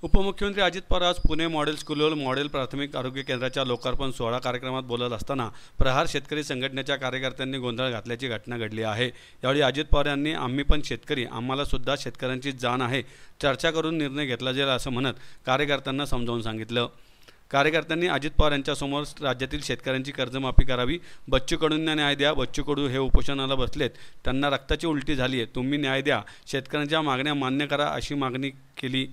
उपमुख्यमंत्री अजित पवार आज Pune model स्कूलवर model प्राथमिक आरोग्य केंद्राच्या लोकार्पण सोहळा कार्यक्रमात बोलत असताना प्रहार शेतकरी संघटनेच्या कार्यकर्त्यांनी गोंधळ घातल्याची घटना घडली आहे। यावेळी अजित पवार यांनी आम्ही पण शेतकरी, आम्हाला सुद्धा शेतकऱ्यांची जाण आहे, चर्चा करून निर्णय घेतला जाईल असं म्हणत कार्यकर्त्यांना समजावून सांगितलं। कार्यकर्त्यांनी अजित पवार यांच्यासमोर राज्यातील शेतकऱ्यांची कर्जमाफी करावी, बच्चू कडूंना न्याय द्या, बच्चू कडू हे उपोषणाला बसलेत, त्यांना रक्ताची उलटी झाली आहे, तुम्ही न्याय द्या, शेतकऱ्यांच्या मागण्या मान्य करा अशी मागणी केली।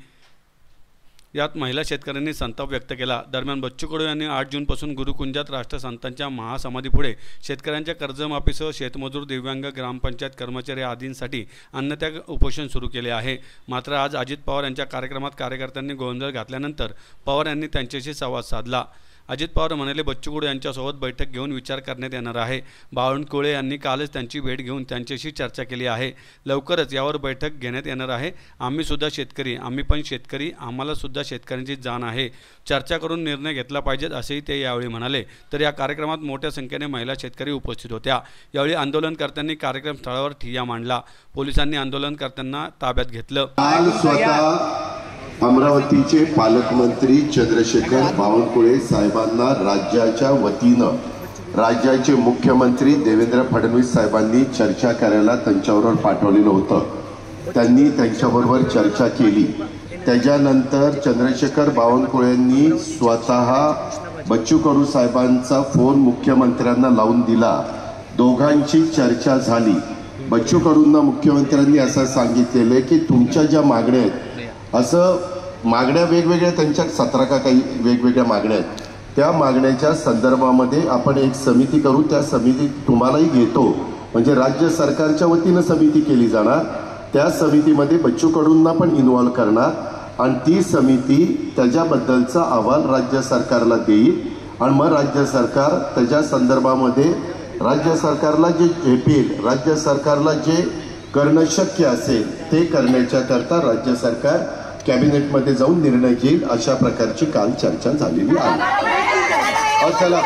यात महिला शेतकऱ्यांनी संताप व्यक्त केला। दरम्यान बच्चू कडू यांनी 8 जूनपासून गुरुकुंजात राष्ट्रसंतांच्या महासमाधीपुढे शेतकऱ्यांच्या कर्जमाफीसह शेतमजूर, दिव्यांग, ग्रामपंचायत कर्मचारी आदींसाठी अन्नत्याग उपोषण सुरू केले आहे। मात्र आज अजित पवार यांच्या कार्यक्रमात कार्यकर्त्यांनी गोंधळ घातल्यानंतर पवार यांनी त्यांच्याशी संवाद साधला। अजित पवार म्हणाले, बच्चू कडू यांच्यासोबत बैठक घेऊन विचार करण्यात येणार आहे। बावनकुळे यांनी कालच त्यांची भेट घेऊन त्यांच्याशी चर्चा केली आहे। लवकरच यावर बैठक घेण्यात येणार आहे। आम्ही सुद्धा शेतकरी, आम्ही पण शेतकरी, आम्हाला सुद्धा शेतकऱ्यांची जाण आहे, चर्चा करून निर्णय घेतला पाहिजे असेही ते यावेळी म्हणाले। तर या कार्यक्रमात मोठ्या संख्येने महिला शेतकरी उपस्थित होत्या। यावेळी आंदोलनकर्त्यांनी कार्यक्रम स्थळावर ठिय्या मांडला। पोलिसांनी आंदोलनकर्त्यांना ताब्यात घेतलं। अमरावतीचे पालकमंत्री चंद्रशेखर बावनकुळे साहेबांना राज्याच्या वतीनं राज्याचे मुख्यमंत्री देवेंद्र फडणवीस साहेबांनी चर्चा करायला त्यांच्याबरोबर पाठवलेलं होतं। त्यांनी त्यांच्याबरोबर चर्चा केली। त्याच्यानंतर चंद्रशेखर बावनकुळेंनी स्वतः बच्चू कडू साहेबांचा फोन मुख्यमंत्र्यांना लावून दिला। दोघांची चर्चा झाली। बच्चू कडूंना मुख्यमंत्र्यांनी असं सांगितलेलं की तुमच्या ज्या मागण्या आहेत, असं मागण्या वेगवेगळ्या, त्यांच्या 17 का काही वेगवेगळ्या मागण्या आहेत, त्या मागण्याच्या संदर्भामध्ये आपण एक समिती करू। त्या समितीत तुम्हालाही घेतो, म्हणजे राज्य सरकारच्या वतीनं समिती केली जाणार। त्या समितीमध्ये बच्चू कडूंना पण इन्व्हॉल्व करणार आणि ती समिती त्याच्याबद्दलचा अहवाल राज्य सरकारला देईल आणि मग राज्य सरकार त्याच्या संदर्भामध्ये राज्य सरकारला जे झेपेल, राज्य सरकारला जे करणं शक्य असेल ते करण्याच्या करता राज्य सरकार कॅबिनेटमध्ये जाऊन निर्णय घेईल, अशा प्रकारची काल चर्चा झालेली आहे। चला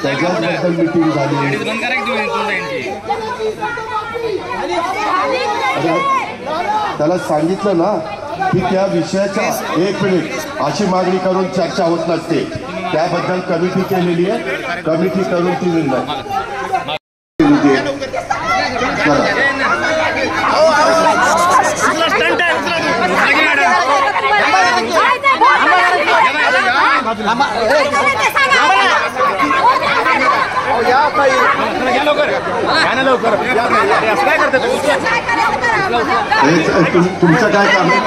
त्याच्याबद्दल मीटिंग झाली। त्याला सांगितलं ना की त्या विषयाच्या 1 मिनिट अशी मागणी करून चर्चा होत नसते, त्याबद्दल कमिटी केलेली आहे, कमिटी करून ती निर्णय तुमचं काय काम आहे?